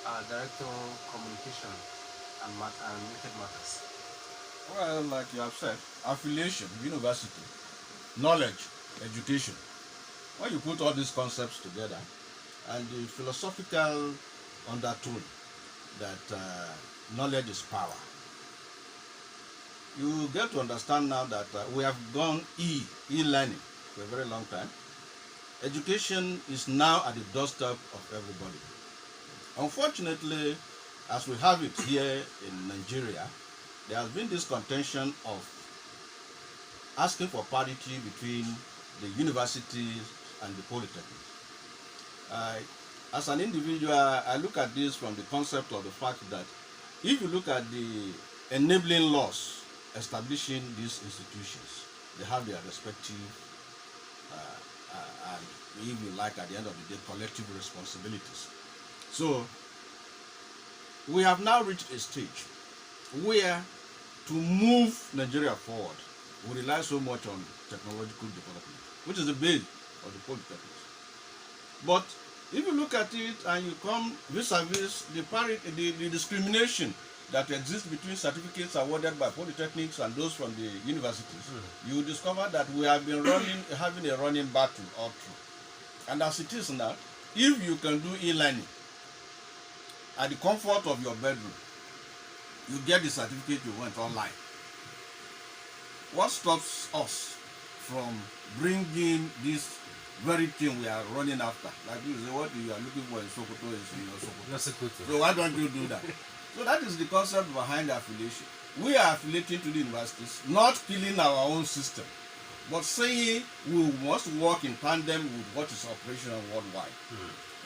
Director Communication and Related Matters. Well, like you have said, affiliation, university, knowledge, education. When you put all these concepts together and the philosophical undertone that knowledge is power, you get to understand now that we have gone e-learning for a very long time. Education is now at the doorstep of everybody. Unfortunately, as we have it here in Nigeria, there has been this contention of asking for parity between the universities and the polytechnics. As an individual, I look at this from the concept of the fact that if you look at the enabling laws establishing these institutions, they have their respective, and if you like, at the end of the day, collective responsibilities. So we have now reached a stage where to move Nigeria forward, we rely so much on technological development, which is the base of the polytechnics. But if you look at it and you come vis-a-vis the discrimination that exists between certificates awarded by polytechnics and those from the universities, you discover that we have been having a running battle all through. And as it is now, if you can do e-learning at the comfort of your bedroom, you get the certificate you want online. What stops us from bringing this very thing we are running after? Like you say, what you are looking for in Sokoto is in your Sokoto. So why don't you do that? So that is the concept behind affiliation. We are affiliating to the universities, not killing our own system, but saying we must work in tandem with what is operational worldwide.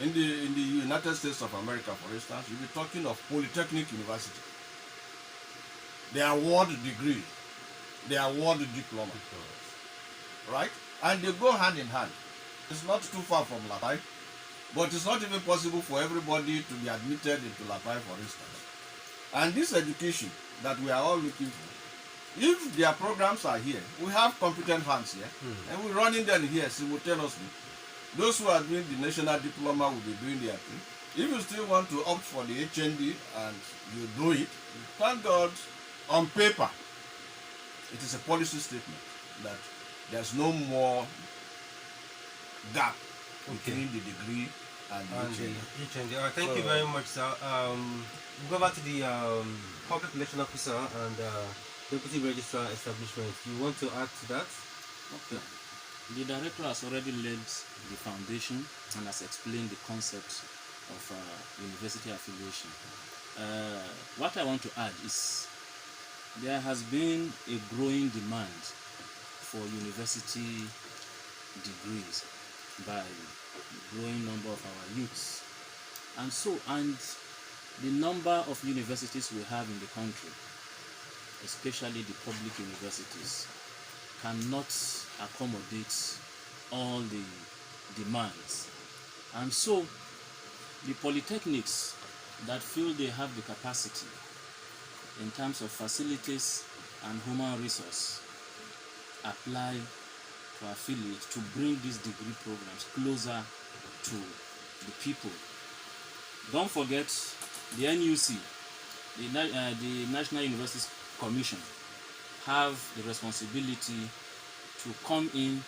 In the United States of America, for instance, you'll be talking of polytechnic university. They award degree, they award diploma, right? And they go hand in hand. It's not too far from Lapai, but it's not even possible for everybody to be admitted into Lapai, for instance. And this education that we are all looking for, if their programs are here, we have competent hands here, and we're running them here simultaneously. Those who are doing the national diploma will be doing their thing. If you still want to opt for the HND and you do it, thank God, on paper, it is a policy statement that there's no more gap between the degree and the HND. Thank you very much, sir. We'll go back to the Public Election Officer and Deputy Registrar Establishment. You want to add to that? Okay. The director has already laid the foundation and has explained the concept of university affiliation. What I want to add is there has been a growing demand for university degrees by the growing number of our youths. And the number of universities we have in the country, especially the public universities, cannot accommodate all the demands. And so the polytechnics that feel they have the capacity in terms of facilities and human resource apply to affiliate to bring these degree programs closer to the people. Don't forget the NUC, the National Universities Commission, have the responsibility to come in,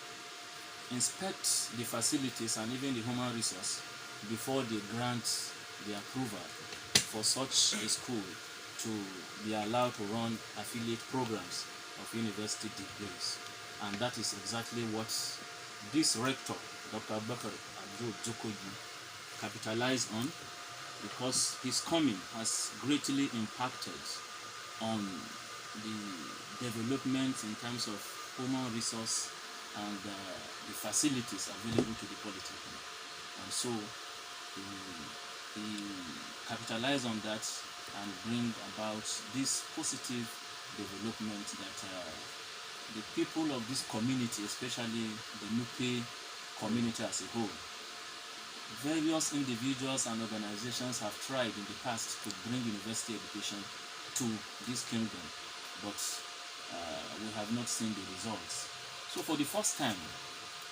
inspect the facilities and even the human resource before they grant the approval for such a school to be allowed to run affiliate programs of university degrees. And that is exactly what this rector, Dr. Bakar Abdul Jokoyi, capitalized on, because his coming has greatly impacted on the development in terms of human resource and the facilities available to the polytechnic. And so he capitalized on that and bring about this positive development that the people of this community, especially the Nupe community as a whole, various individuals and organizations have tried in the past to bring university education to this kingdom, but we have not seen the results. So for the first time,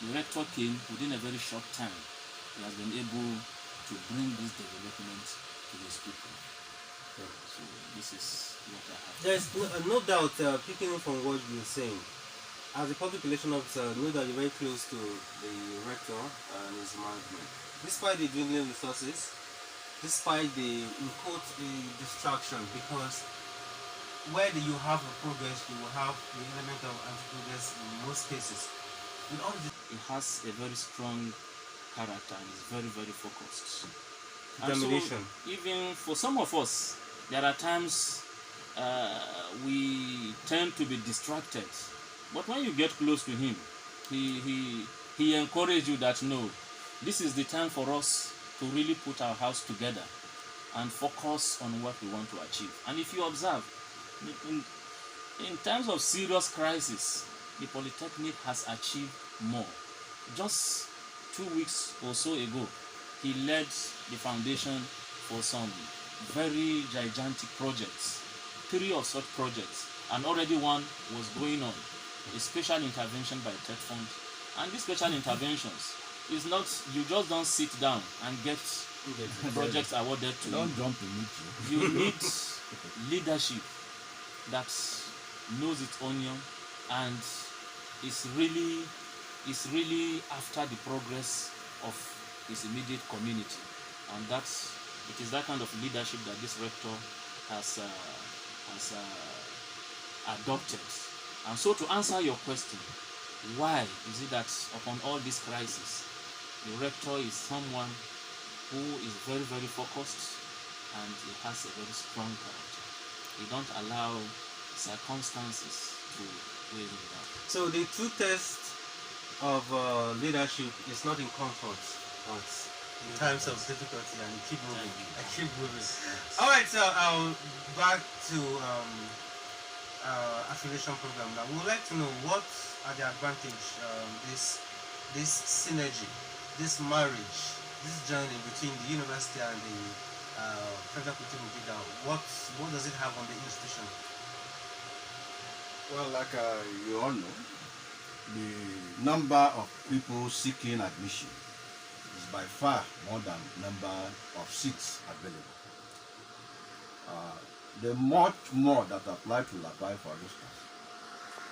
the rector came within a very short time. He has been able to bring this development to his this is what I have. There's no doubt, picking up from what you're saying, as a public relation officer, know that you're very close to the rector and his management. Despite the dwindling resources, despite the, in quote, the distraction, because where you have a progress, you will have the element of anti-progress in most cases. With all this He has a very strong character and is very, very focused. determination, And so, even for some of us, there are times we tend to be distracted. But when you get close to him, he encourages you that no, this is the time for us to really put our house together and focus on what we want to achieve. And if you observe, in times of serious crisis, the Polytechnic has achieved more. Just 2 weeks or so ago, he led the foundation for some very gigantic projects, 3 of such projects, and already one was going on, a special intervention by TED Fund. And these special interventions is not, you just don't sit down and get projects awarded to you. Don't jump to meet you. You need leadership that knows its onion and is really after the progress of his immediate community, and it is that kind of leadership that this rector has adopted. And so, to answer your question, why is it that upon all this crisis, the rector is someone who is very, very focused and he has a very strong character. He don't allow circumstances to weigh him down. so the true test of leadership is not in comfort, but in times of difficulty, and you keep moving. I keep moving. All right, so back to affiliation program. Now, we would like to know what are the advantage, this synergy, this marriage, this journey between the university and the Federal Polytechnic Leader. What does it have on the institution? Well, like you all know, the number of people seeking admission is by far more than number of seats available. The much more that apply to apply for instance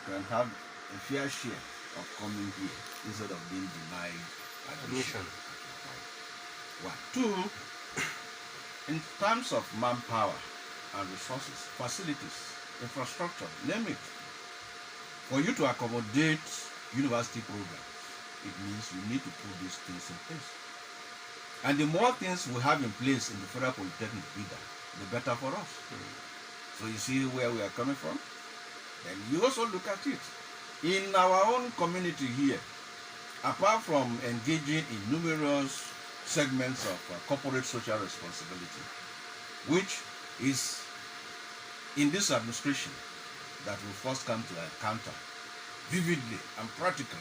can have a fair share of coming here instead of being denied admission. One. 2, in terms of manpower and resources, facilities, infrastructure, name it, for you to accommodate university programs, it means you need to put these things in place. And the more things we have in place in the Federal Polytechnic Leader, the better for us. So you see where we are coming from? Then you also look at it. In our own community here, apart from engaging in numerous segments of corporate social responsibility, which is in this administration that we first come to encounter vividly and practically,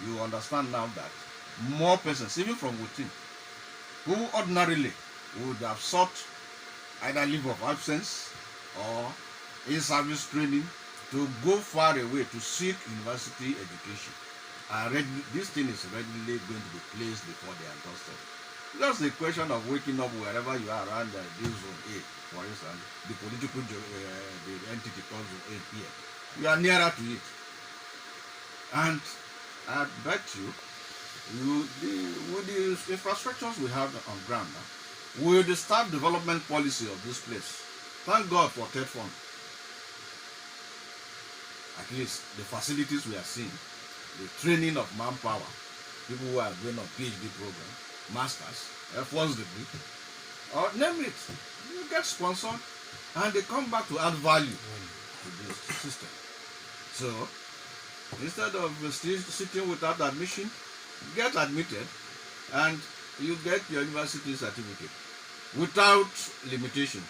you understand now that more persons, even from within, who ordinarily would have sought either leave of absence or in-service training to go far away to seek university education, this thing is readily going to be placed before their doorstep. Just a question of waking up wherever you are around this zone A, for instance, the political the entity called zone A here. You are nearer to it. And I bet you, with the infrastructures we have on ground now, with the staff development policy of this place, thank God for TED Fund. At least the facilities we are seeing, the training of manpower, people who are going on PhD program, masters, first degree, or name it, you get sponsored and they come back to add value to this system. So instead of still sitting without admission, get admitted and you get your university certificate without limitations.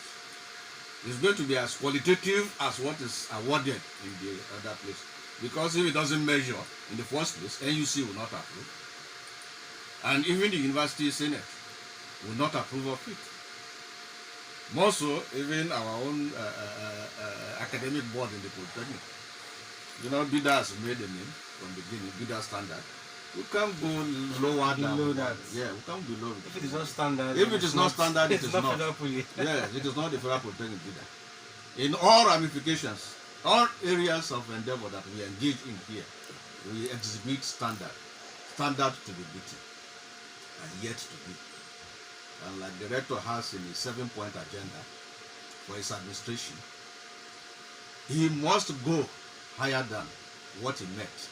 It's going to be as qualitative as what is awarded in the other place. Because if it doesn't measure in the first place, NUC will not approve. And even the University Senate will not approve of it. More so, even our own academic board in the Polytechnic. You know, BIDA has made a name from the beginning, BIDA standard. We can't go lower Below than that. Yeah, we can't go lower. If it is not standard, If it is not standard, it is not. federal police. Yes, it is not the federal polytechnic either. In all ramifications, all areas of endeavor that we engage in here, we exhibit standard to be beaten, and yet to be. And like the rector has in his 7-point agenda for his administration, he must go higher than what he met.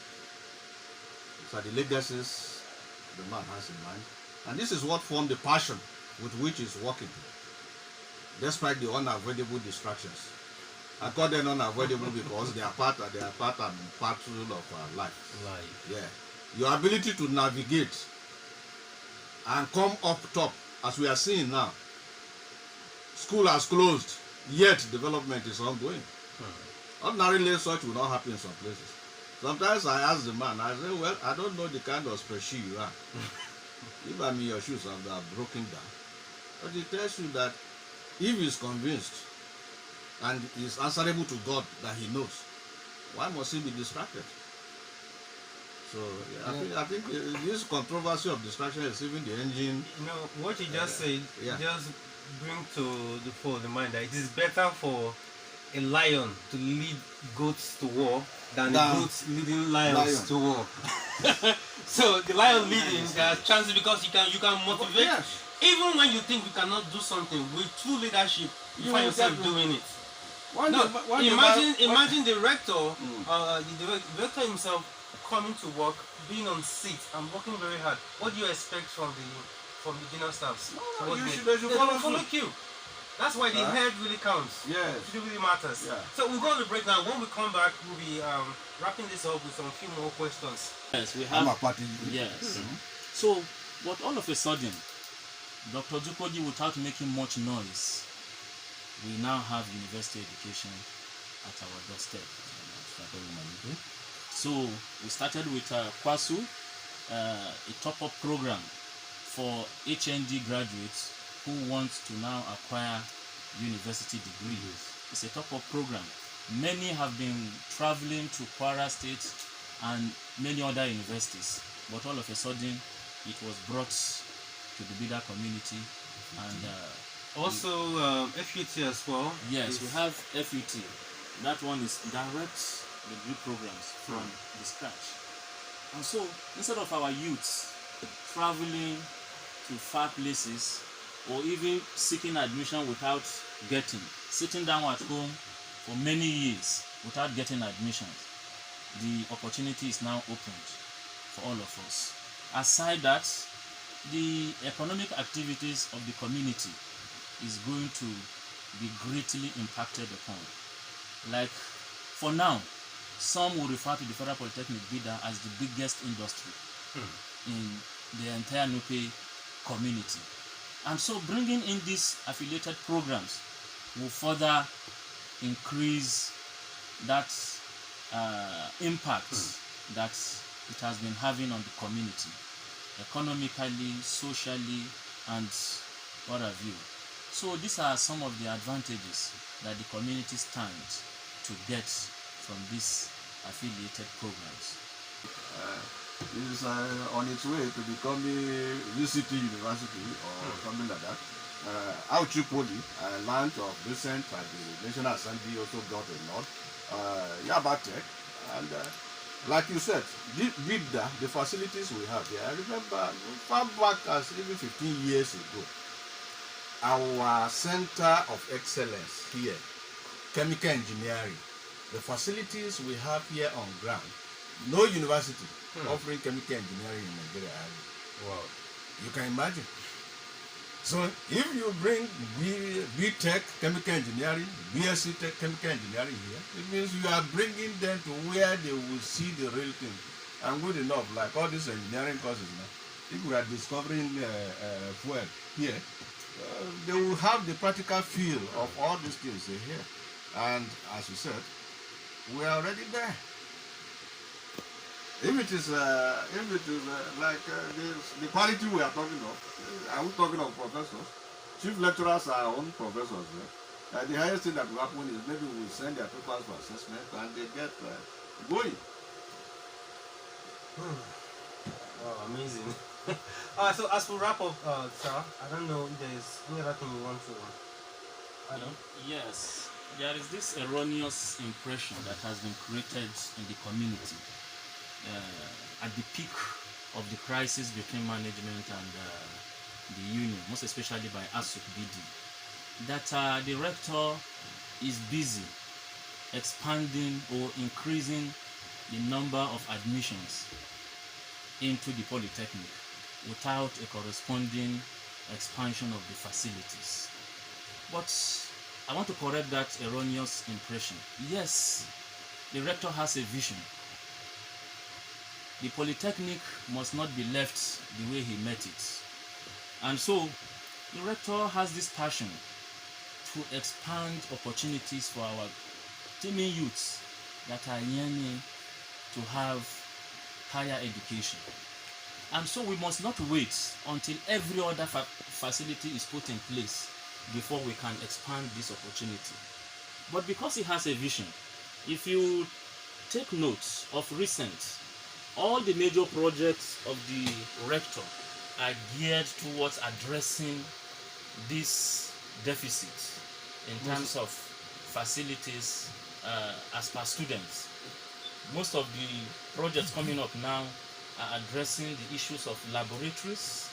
So the legacies the man has in mind, and this is what formed the passion with which he's working, despite the unavoidable distractions. I call them unavoidable because they are part and parcel of our life. Yeah, your ability to navigate and come up top, as we are seeing now. School has closed, yet development is ongoing. Ordinarily, such will not happen in some places. Sometimes I ask the man, I say, well, I don't know the kind of spreadsheet you are. If I'm in your shoes and they are broken down. But he tells you that if he's convinced and is answerable to God that he knows, why must he be distracted? So yeah, I think this controversy of distraction is even the engine. You know, what you just said, yeah. just bring to the fore the mind that it is better for a lion to lead goats to war than goats leading lions to war. So the lion leading has chances because you can motivate. Yes. Even when you think you cannot do something, with true leadership, you find yourself doing it. Imagine the rector, the rector himself coming to work, being on seat and working very hard. What do you expect from the junior staffs? They should follow you. That's why the head really counts. Yes. It really matters. Yeah. So we'll go on the break now. When we come back, we'll be wrapping this up with some few more questions. Yes, we have. I'm a party. Yes. So, but all of a sudden, Dr. Dukoji, without making much noise, we now have university education at our doorstep. So we started with Kwasu, a top-up program for HND graduates who want to now acquire university degrees. It's a top-up program. Many have been traveling to Kwara State and many other universities, but all of a sudden it was brought to the Bida community. And also FUT as well. Yes, we have FUT. That one is direct degree programs from the scratch. And so instead of our youths traveling to far places or even seeking admission without getting, sitting down at home for many years without getting admissions, the opportunity is now opened for all of us. Aside that, the economic activities of the community is going to be greatly impacted upon. Like, for now, some will refer to the Federal Polytechnic Bida as the biggest industry in the entire Nupe community. And so bringing in these affiliated programs will further increase that impact that it has been having on the community, economically, socially, and what have you. So these are some of the advantages that the community stands to get from these affiliated programs. This is on its way to becoming UCT University or something like that. Auchi Poly, land of recent at the National Assembly also got a nod. Yabatek, and like you said, BIDA, the facilities we have here, I remember far back as even 15 years ago, our center of excellence here, chemical engineering, the facilities we have here on ground, no university offering chemical engineering in Nigeria. Wow. You can imagine. So if you bring B.Tech chemical engineering, BSc Tech chemical engineering here, it means you are bringing them to where they will see the real thing. And good enough, like all these engineering courses now, if we are discovering fuel here, they will have the practical feel of all these things here. And as you said, we are already there. If it is like the quality we are talking of, are we talking of professors? Chief lecturers are our own professors. The highest thing that will happen is maybe we send their papers for assessment and they get going. Oh, amazing. Alright, so as we wrap up, sir, I don't know if there's any other thing you want to add on. Yes, there is this erroneous impression that has been created in the community at the peak of the crisis between management and the union, most especially by ASUC BD, that the rector is busy expanding or increasing the number of admissions into the polytechnic without a corresponding expansion of the facilities. But I want to correct that erroneous impression. Yes, the rector has a vision. The polytechnic must not be left the way he met it. And so, the rector has this passion to expand opportunities for our teeming youths that are yearning to have higher education. And so we must not wait until every other facility is put in place before we can expand this opportunity. But because he has a vision, if you take note of recent, all the major projects of the rector are geared towards addressing this deficit in terms of facilities as per students. Most of the projects coming up now are addressing the issues of laboratories,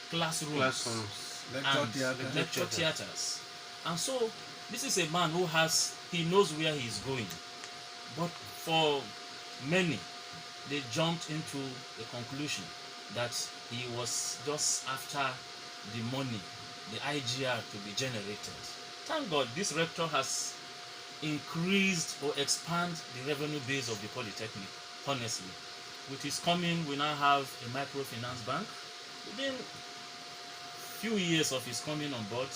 classrooms, and lecture theaters. And so this is a man who he knows where he is going. But for many, they jumped into the conclusion that he was just after the money, the IGR to be generated. Thank God this rector has increased or expand the revenue base of the polytechnic. Honestly, with his coming, we now have a microfinance bank. Within few years of his coming on board,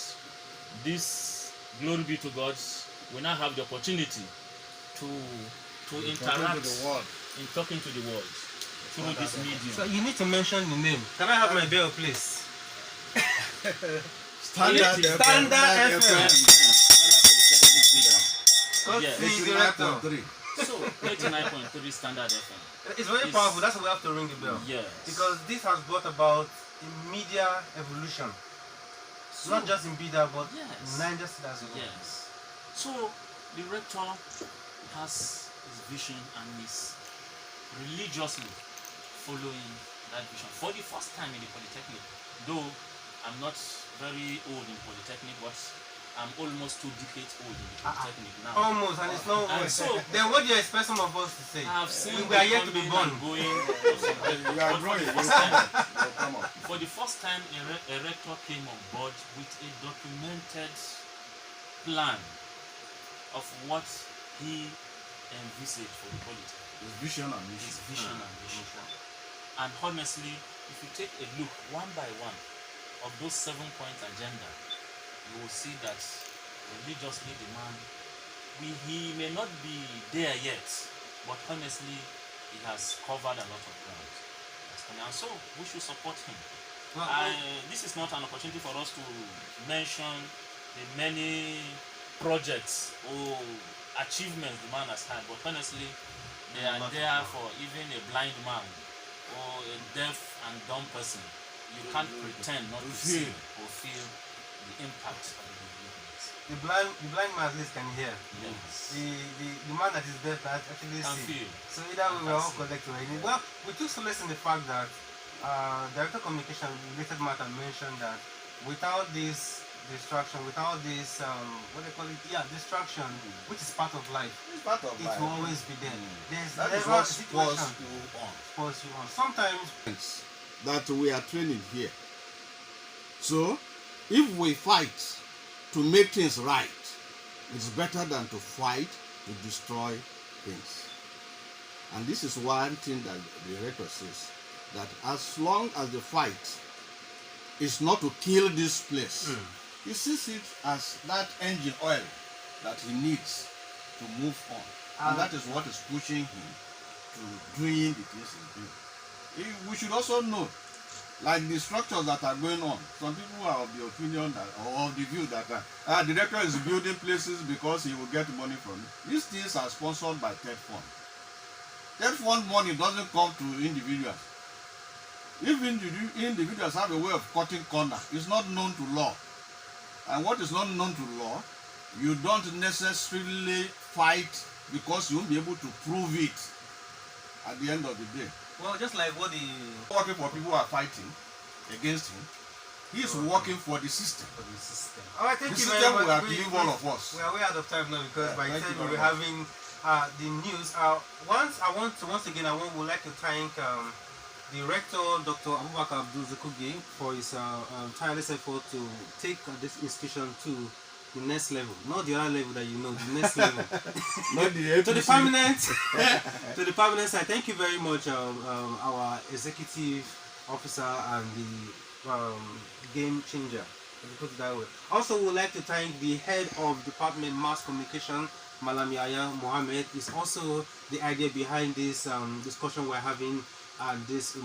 this, glory be to God, we now have the opportunity to interact in talking to the world through this medium. So you need to mention the name. Can I have my bell, please? Standard FM. Yes. 89.3. So 89.3 Standard FM. It's very powerful. That's why we have to ring the bell. Yes. Because this has brought about a media evolution. So, not just in Bida, but yes. in Niger State as well. Yes. So the rector has his vision and is religiously following that vision for the first time in the polytechnic. Though I'm not very old in polytechnic, but I'm almost 2 decades old in the polytechnic now. Almost, and it's not And so, then what do you expect some of us to say? I've seen we are yet to be born. Going. You are growing. For the first time, a rector came on board with a documented plan of what he envisaged for the polytechnic. His vision and mission. His vision and mission. And honestly, if you take a look one by one of those 7-point agenda, you will see that religiously the man, he may not be there yet, but honestly, he has covered a lot of ground. And so we should support him. This is not an opportunity for us to mention the many projects or achievements the man has had, but honestly, they are there for even a blind man or a deaf and dumb person. You can't pretend not to see or feel the impact of the movement. The blind man at least can hear. Yes. The man that is deaf can actually Can see. feel. So either way, we're all collective. Well, we took solace in the fact that Director Communication related matter mentioned that without this distraction, without this what they call it, distraction, which is part of life. It's part of It life. will always be there. There's That is never what a situation spurs you on. Sometimes That we are training here. So, if we fight to make things right, it's better than to fight to destroy things. And this is one thing that the director says, that as long as the fight is not to kill this place, he sees it as that engine oil that he needs to move on. And that is what is pushing him to doing the things he's doing. We should also know, like the structures that are going on, some people are of the opinion that, or of the view that the director is building places because he will get money from it. These things are sponsored by third fund. Third fund money doesn't come to individuals. If individuals have a way of cutting corner, it's not known to law. And what is not known to law, you don't necessarily fight because you won't be able to prove it at the end of the day. Well, just like what the Working for people who are fighting against him, he is working for the system. All right, thank The you system very will much. outlive all of us. We are way out of time now because Yeah, by the thank time you we very were much. having the news. Once again, I would like to thank the rector, Dr. Abubakar Abdul Zukugi, for his tireless effort to take this institution to the next level, not the other level that you know, the next level. Not the To the APC. permanent, to the permanent side. Thank you very much, our executive officer and the game changer. Let me put it that way. Also, we would like to thank the head of Department Mass Communication, Mallam Hussaini Muhammed. Is also the idea behind this discussion we're having and this.